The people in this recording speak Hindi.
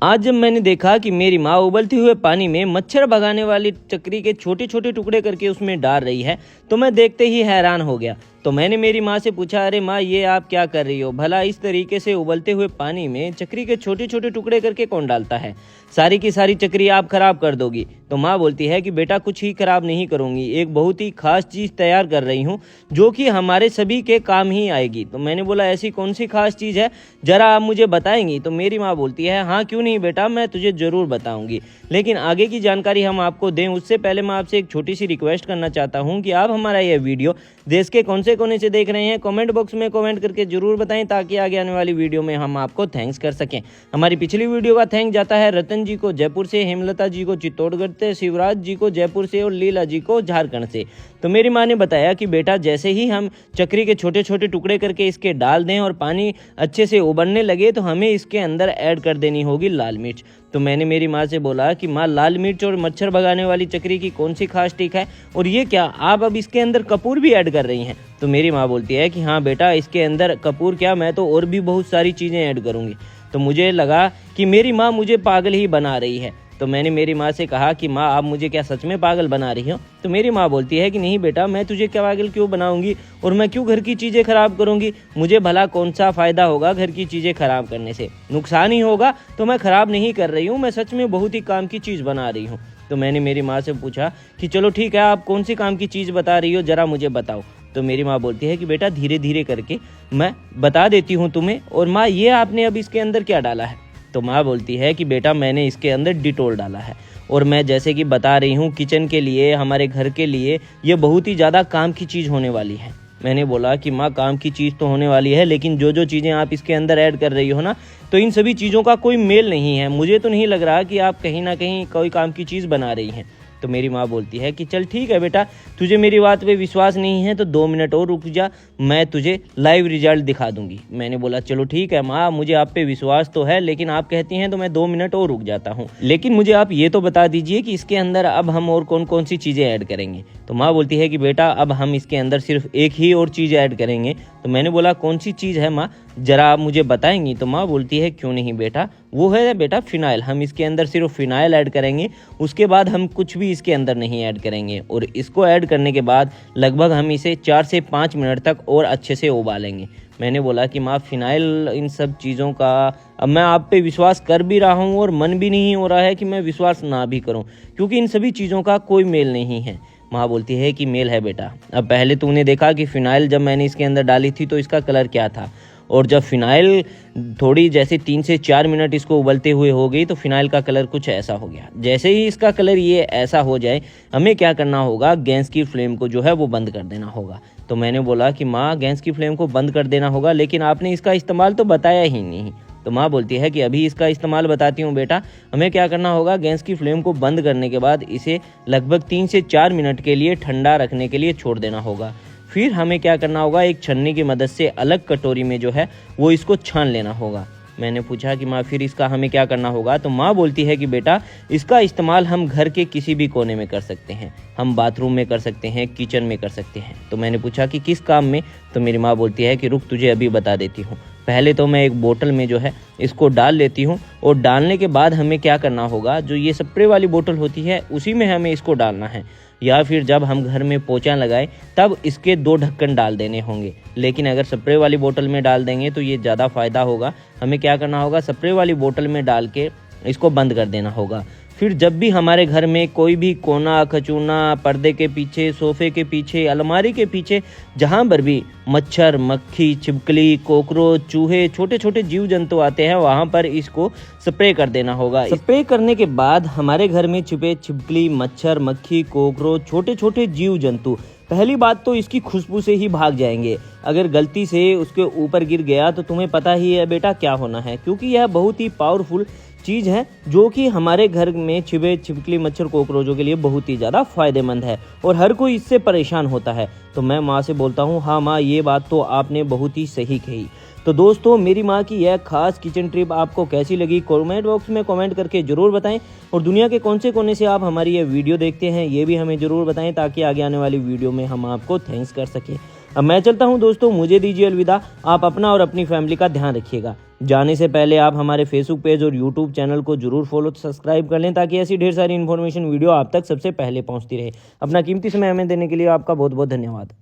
आज जब मैंने देखा कि मेरी माँ उबलते हुए पानी में मच्छर भगाने वाली चक्री के छोटे छोटे टुकड़े करके उसमें डाल रही है तो मैं देखते ही हैरान हो गया। तो मैंने मेरी माँ से पूछा, अरे माँ, ये आप क्या कर रही हो? भला इस तरीके से उबलते हुए पानी में चक्री के छोटे छोटे टुकड़े करके कौन डालता है? सारी की सारी चक्री आप खराब कर दोगी। तो माँ बोलती है कि बेटा, कुछ ही खराब नहीं करूँगी, एक बहुत ही खास चीज़ तैयार कर रही हूँ जो कि हमारे सभी के काम ही आएगी। तो मैंने बोला, ऐसी कौन सी खास चीज़ है, ज़रा आप मुझे बताएंगी? तो मेरी माँ बोलती है, हाँ क्यों नहीं बेटा, मैं तुझे ज़रूर बताऊँगी, लेकिन आगे की जानकारी हम आपको दें उससे पहले मैं आपसे एक छोटी सी रिक्वेस्ट करना चाहता हूँ कि आप हमारा यह वीडियो देश के कौन से कोने से देख रहे हैं कमेंट बॉक्स में कमेंट करके जरूर बताएं, ताकि आगे आने वाली वीडियो में हम आपको थैंक्स कर सकें। हमारी पिछली वीडियो का थैंक जाता है रतन जी को जयपुर से, हेमलता जी को चित्तौड़गढ़ से, शिवराज जी को जयपुर से और लीला जी को झारखंड से। तो मेरी माँ ने बताया कि बेटा, जैसे ही हम चक्री के छोटे छोटे टुकड़े करके इसके डाल दें और पानी अच्छे से उबलने लगे तो हमें इसके अंदर ऐड कर देनी होगी लाल मिर्च। तो मैंने मेरी माँ से बोला कि माँ, लाल मिर्च और मच्छर भगाने वाली चक्री की कौन सी खास टिक है, और ये क्या आप अब इसके अंदर कपूर भी ऐड कर रही हैं? तो मेरी माँ बोलती है कि हाँ बेटा, इसके अंदर कपूर क्या, मैं तो और भी बहुत सारी चीज़ें ऐड करूँगी। तो मुझे लगा कि मेरी माँ मुझे पागल ही बना रही है। तो मैंने मेरी माँ से कहा कि माँ, आप मुझे क्या सच में पागल बना रही हो? तो मेरी माँ बोलती है कि नहीं बेटा, मैं तुझे क्या पागल क्यों बनाऊंगी, और मैं क्यों घर की चीज़ें खराब करूंगी? मुझे भला कौन सा फ़ायदा होगा घर की चीज़ें खराब करने से? नुकसान ही होगा। तो मैं ख़राब नहीं कर रही हूँ, मैं सच में बहुत ही काम की चीज़ बना रही हूँ। तो मैंने मेरी माँ से पूछा कि चलो ठीक है, आप कौन सी काम की चीज़ बता रही हो, ज़रा मुझे बताओ। तो मेरी माँ बोलती है कि बेटा, धीरे धीरे करके मैं बता देती हूँ तुम्हें। और माँ, ये आपने अब इसके अंदर क्या डाला है? तो माँ बोलती है कि बेटा, मैंने इसके अंदर डिटोल डाला है, और मैं जैसे कि बता रही हूँ किचन के लिए, हमारे घर के लिए ये बहुत ही ज़्यादा काम की चीज़ होने वाली है। मैंने बोला कि माँ, काम की चीज़ तो होने वाली है, लेकिन जो जो चीज़ें आप इसके अंदर ऐड कर रही हो ना, तो इन सभी चीज़ों का कोई मेल नहीं है। मुझे तो नहीं लग रहा कि आप कहीं ना कहीं कोई काम की चीज़ बना रही हैं। तो मेरी माँ बोलती है कि चल ठीक है बेटा, तुझे मेरी बात पे विश्वास नहीं है तो 2 मिनट और रुक जा, मैं तुझे लाइव रिजल्ट दिखा दूंगी। मैंने बोला चलो ठीक है माँ, मुझे आप पे विश्वास तो है, लेकिन आप कहती हैं तो मैं 2 मिनट और रुक जाता हूँ, लेकिन मुझे आप ये तो बता दीजिए कि इसके अंदर अब हम और कौन कौन सी चीज़ें ऐड करेंगे। तो माँ बोलती है कि बेटा, अब हम इसके अंदर सिर्फ एक ही और चीज़ ऐड करेंगे। तो मैंने बोला कौन सी चीज़ है माँ, ज़रा आप मुझे बताएंगी? तो माँ बोलती है क्यों नहीं बेटा, वो है बेटा फिनाइल। हम इसके अंदर सिर्फ फिनाइल ऐड करेंगे, उसके बाद हम कुछ भी इसके अंदर नहीं ऐड करेंगे। और इसको ऐड करने के बाद लगभग हम इसे 4 से 5 मिनट तक और अच्छे से उबालेंगे। मैंने बोला कि माँ, फिनाइल इन सब चीज़ों का अब मैं आप पे विश्वास कर भी रहा हूँ और मन भी नहीं हो रहा है कि मैं विश्वास ना भी करूँ, क्योंकि इन सभी चीज़ों का कोई मेल नहीं है। माँ बोलती है कि मेल है बेटा। अब पहले तूने देखा कि फिनाइल जब मैंने इसके अंदर डाली थी तो इसका कलर क्या था, और जब फिनाइल थोड़ी जैसे 3 से 4 मिनट इसको उबलते हुए हो गई तो फिनाइल का कलर कुछ ऐसा हो गया। जैसे ही इसका कलर ये ऐसा हो जाए, हमें क्या करना होगा, गैस की फ्लेम को जो है वो बंद कर देना होगा। तो मैंने बोला कि माँ, गैस की फ्लेम को बंद कर देना होगा, लेकिन आपने इसका इस्तेमाल तो बताया ही नहीं। तो माँ बोलती है कि अभी इसका इस्तेमाल बताती हूँ बेटा। हमें क्या करना होगा, गैस की फ्लेम को बंद करने के बाद इसे लगभग 3 से 4 मिनट के लिए ठंडा रखने के लिए छोड़ देना होगा। फिर हमें क्या करना होगा, एक छन्नी की मदद से अलग कटोरी में जो है वो इसको छान लेना होगा। मैंने पूछा कि माँ, फिर इसका हमें क्या करना होगा? तो माँ बोलती है कि बेटा, इसका इस्तेमाल हम घर के किसी भी कोने में कर सकते हैं, हम बाथरूम में कर सकते हैं, किचन में कर सकते हैं। तो मैंने पूछा कि किस काम में? तो मेरी माँ बोलती है कि रुक, तुझे अभी बता देती हूँ। पहले तो मैं एक बोतल में जो है इसको डाल लेती हूँ, और डालने के बाद हमें क्या करना होगा, जो ये स्प्रे वाली बोतल होती है उसी में हमें इसको डालना है, या फिर जब हम घर में पोंछा लगाए तब इसके 2 ढक्कन डाल देने होंगे। लेकिन अगर स्प्रे वाली बोतल में डाल देंगे तो ये ज़्यादा फ़ायदा होगा। हमें क्या करना होगा, स्प्रे वाली बोतल में डाल के इसको बंद कर देना होगा। फिर जब भी हमारे घर में कोई भी कोना खचूना, पर्दे के पीछे, सोफे के पीछे, अलमारी के पीछे, जहाँ पर भी मच्छर, मक्खी, छिपकली, कॉकरोच, चूहे, छोटे छोटे जीव जंतु आते हैं, वहाँ पर इसको स्प्रे कर देना होगा। स्प्रे करने के बाद हमारे घर में छिपे छिपकली, मच्छर, मक्खी, कॉकरोच, छोटे छोटे जीव जंतु पहली बात तो इसकी खुशबू से ही भाग जाएंगे। अगर गलती से उसके ऊपर गिर गया तो तुम्हें पता ही है बेटा क्या होना है, क्योंकि यह बहुत ही पावरफुल चीज़ है जो कि हमारे घर में छिपे छिपकली, मच्छर, कॉकरोचों के लिए बहुत ही ज़्यादा फायदेमंद है, और हर कोई इससे परेशान होता है। तो मैं माँ से बोलता हूँ, हाँ माँ, ये बात तो आपने बहुत ही सही कही। तो दोस्तों, मेरी माँ की यह खास किचन ट्रिप आपको कैसी लगी कमेंट बॉक्स में कमेंट करके ज़रूर बताएं, और दुनिया के कौन से कोने से आप हमारी ये वीडियो देखते हैं ये भी हमें ज़रूर बताएं, ताकि आगे आने वाली वीडियो में हम आपको थैंक्स कर सकें। अब मैं चलता हूँ दोस्तों, मुझे दीजिए अलविदा। आप अपना और अपनी फैमिली का ध्यान रखिएगा। जाने से पहले आप हमारे फेसबुक पेज और यूट्यूब चैनल को जरूर फॉलो सब्सक्राइब कर लें, ताकि ऐसी ढेर सारी इन्फॉर्मेशन वीडियो आप तक सबसे पहले पहुंचती रहे। अपना कीमती समय हमें देने के लिए आपका बहुत बहुत धन्यवाद।